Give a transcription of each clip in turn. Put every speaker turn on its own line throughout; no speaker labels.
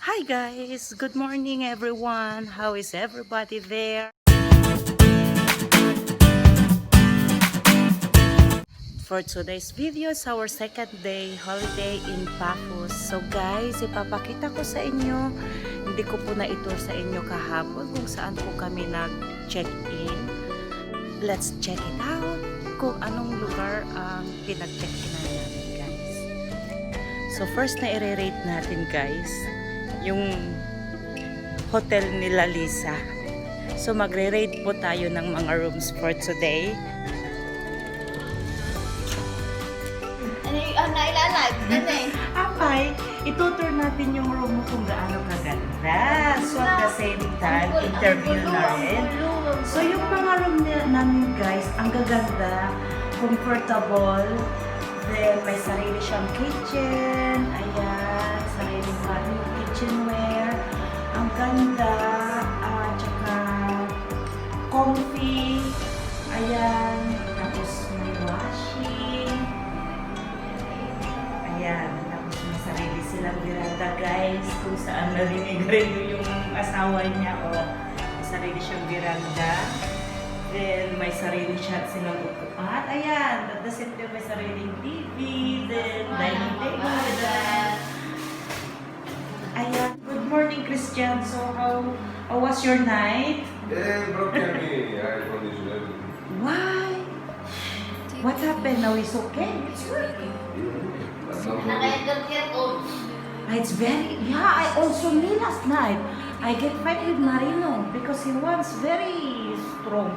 Hi guys, good morning everyone. How is everybody there? For today's video is our second day holiday in Pafos. So guys, ipapakita ko sa inyo, hindi ko po na-tour sa inyo kahapon kung saan po kami nag-check-in. Let's check it out kung anong lugar ang pinag-check-in natin guys. So first na i-rate natin guys, yung hotel nila Lisa. So magre-rate po tayo ng mga rooms for today. Apay, itutur natin yung room mo kung gaano kaganda. So at the same time, interview na rin. So yung mga room namin guys, ang gaganda, comfortable, then may sarili siyang kitchen, ayan, sariling kitchenware, ang ganda, tsaka comfy, ayan, tapos may washing, ayan, tapos may sarili silang veranda guys, kung saan narinig yung asawa niya, may sarili siyang veranda, then may sarili silang upuan, ayan, at the same time may sariling TV, then dining table with that. Ayan, good morning Christian, so how was your night?
Yeah, broke me air conditioner.
Why? What happened? Now it's okay. It's working. It's very, yeah, I also me last night. I get fight with Marino because he wants very strong.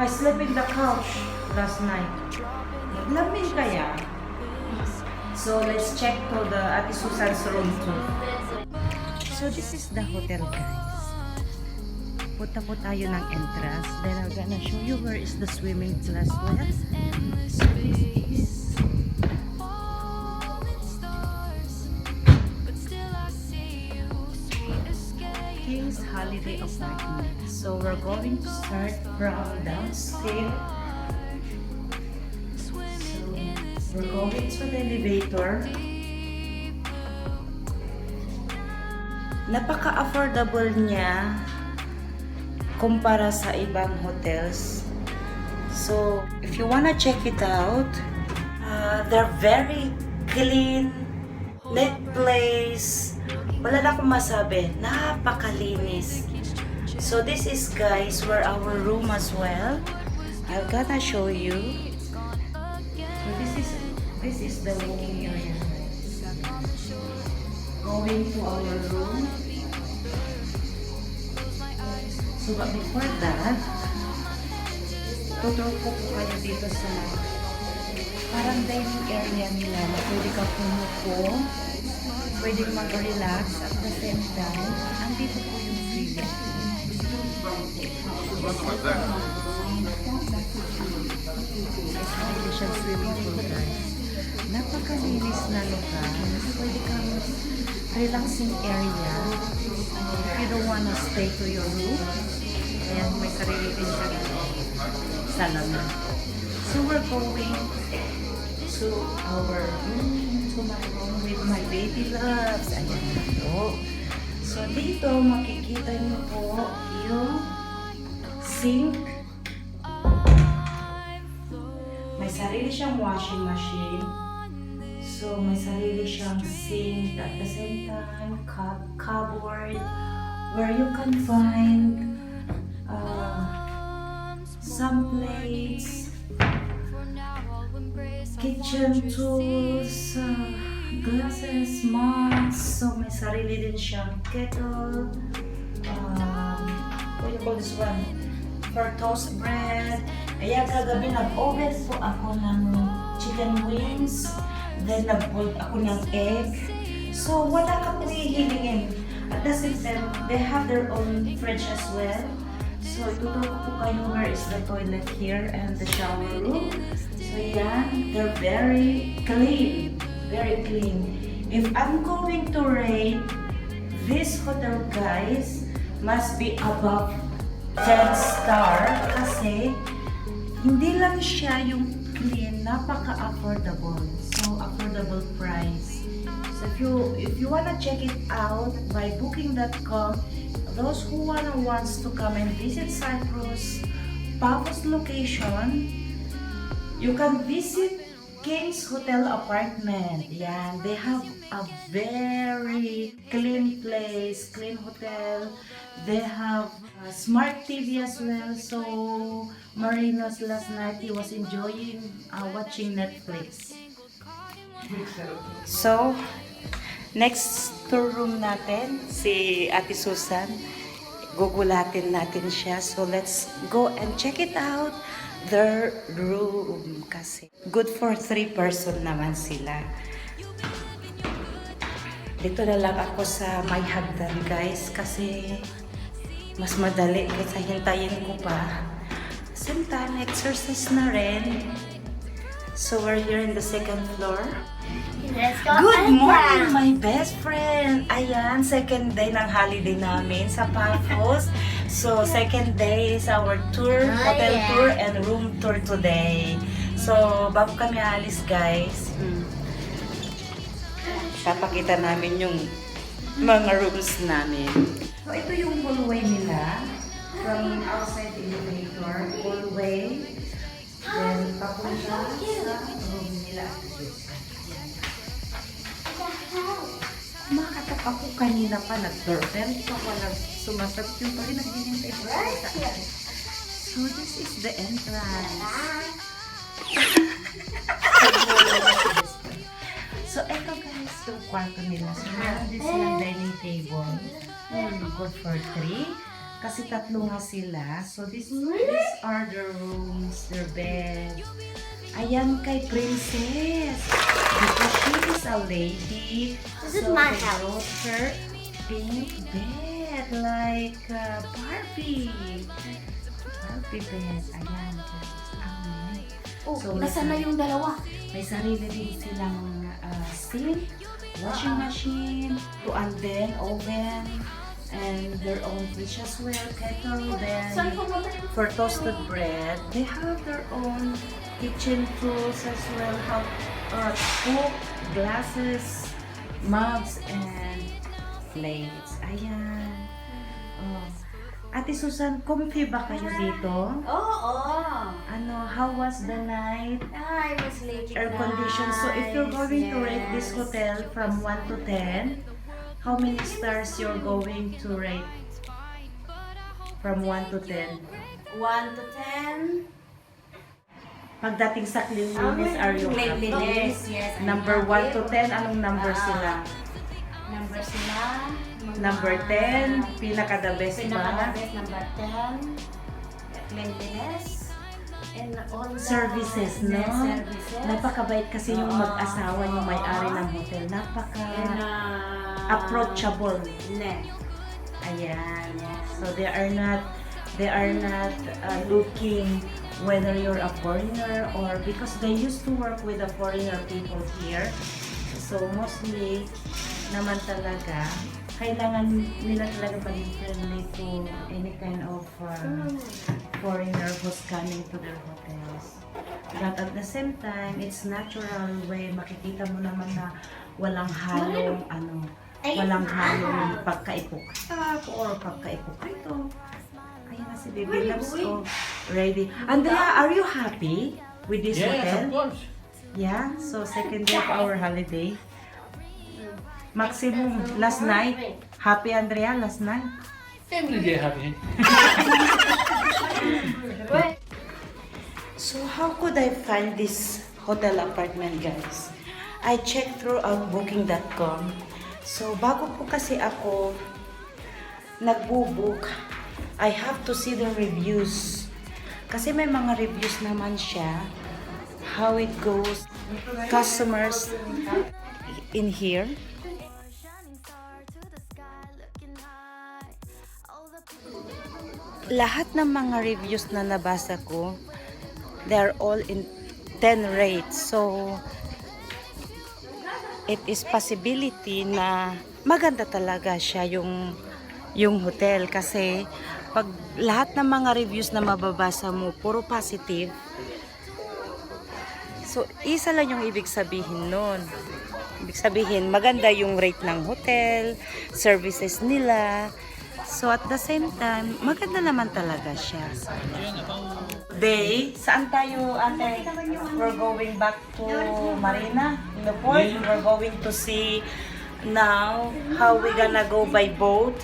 I slept in the couch last night. Naglamin kaya? So let's check to the Ate Susan's room too. So this is the hotel guys. Punta po tayo ng entrance. Then I'm gonna show you where is the swimming pool as well. King's Holiday Apartment. So we're going to start from downstairs. So we're going to the elevator. Napaka-affordable niya kumpara sa ibang hotels. So if you wanna check it out, they're very clean, neat place. Wala na akong masabi, napakalinis. So this is guys where our room as well. I'm gonna show you. So this is the walking area. Going to our room. So but before that, tuturo ko po kayo dito sa parang dining area nila na pwede ka pumupo, pwede mag-relax at the same time, andito po yung feeling. Sarili siyang swimming pool guys. Napakalinis na lugar. Pwede kang relaxing area. If you don't wanna stay to your room, ayan, may sarili din siya salon. So we're going to our room, to my room with my baby loves. Ayan na po. So dito makikita niyo po yung sink. May sarili siyang washing machine. So may sarili siyang sink at the same time cupboard where you can find some plates, kitchen tools, glasses, mugs. So may sarili din siyang kettle. What do you call this one? For toast bread. Ayan, kagabi nag-oven po ako ng chicken wings. Then nag-boiled ako ng egg. So wala ka po hihilingin. At the same time, they have their own fridge as well. So ituturo ko po kayo where is the toilet here and the shower room. So yan, they're very clean. Very clean. If I'm going to rate this hotel guys, must be above 10 star kasi hindi lang siya yung clean, napaka-affordable. So affordable price. So if you wanna check it out by booking.com, those who wants to come and visit Cyprus, Paphos location, you can visit King's Hotel Apartment. Yan, they have a very clean place, clean hotel. They have a smart TV as well. So Marinos last night, he was enjoying watching Netflix. So, next tour room natin, si Ate Susan. Gugulatin natin siya. So, let's go and check it out. Their room. Kasi good for 3 person naman sila. Dito na lang ako sa may hagdan, guys. Kasi mas madali kaysa hintayin ko pa. Same time, exercise na rin. So, we're here in the 2nd floor.
Let's go.
Good morning, my best friend! Ayan, 2nd day ng holiday namin sa Paphos. So, 2nd day is our tour, hotel tour and room tour today. So, bago kami alis, guys, papakita namin yung mga rooms namin. So, ito yung hallway nila. From outside the elevator, hallway. Then, papunta sa room nila. Makatak ako kanina pa, nag-doorbell pa, walang sumasagot yung pag naghihintay ko sa akin. So, this is the entrance. So, eto guys, yung kwarto nila. So, meron din silang dining table. Good for 3. Kasi 3 nga sila. So, these are their rooms, their bed. Ayan kay Princess. Because she is a lady.
This is my
they
house.
brought her pink bed. Like Barbie. Barbie bed. Ayan guys.
Oh,
So,
nasaan na yung dalawa?
may sarili din silang sink, washing machine, and then oven, and their own fridge as well, kettle, then for toasted bread, they have their own kitchen tools as well, have cook, glasses, mugs, and plates. Ayan. Oh. Ate Susan, comfy ba kayo dito?
Oo.
How was the night?
I was sleeping
Air condition. So if you're going to rate this hotel from 1 to 10, how many stars you're going to rate? From 1 to 10.
1 to 10.
Pagdating sa cleanliness, are you happy?
Cleanliness, yes. I'm
Number 1
happy.
to 10, anong number sila?
Number sila.
Number 10, pinaka-the best ba?
Pinaka-the best, number 10. Cleanliness. And all the
Services, no?
Services.
Napakabait kasi yung mag-asawa yung may-ari ng hotel.
And,
Approachable.
Ne.
Ayan. So they are not looking whether you're a foreigner or because they used to work with the foreigner people here. So mostly naman talaga kailangan nila talaga maging friendly to any kind of foreigner who's coming to their hotels. But at the same time, it's natural way. Makikita mo naman na walang halong walang halong pagkaipukap or pagkaipukito. Ayan na si Baby Loves ko. Ready. Andrea, are you happy with this hotel?
Of course.
Yeah? So, 2nd day of our holiday. Maximum, last night. Happy, Andrea, last night?
Every day happy.
So, how could I find this hotel apartment, guys? I checked throughout booking.com. So, bago po kasi ako nagbo-book, I have to see the reviews. Kasi may mga reviews naman siya. How it goes. Customers in here. Lahat ng mga reviews na nabasa ko, they're all in 10 rates. So, it is possibility na maganda talaga siya yung hotel. Kasi, pag lahat ng mga reviews na mababasa mo, puro positive. So, isa lang yung ibig sabihin nun. Ibig sabihin, maganda yung rate ng hotel, services nila. So at the same time, maganda naman talaga siya. Day, saan tayo, ate? We're going back to Marina, in the port. We're going to see now how we gonna go by boat.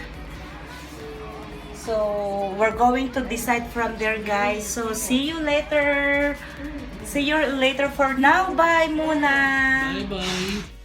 So we're going to decide from there, guys. So see you later. See you later for now. Bye muna.
Bye-bye.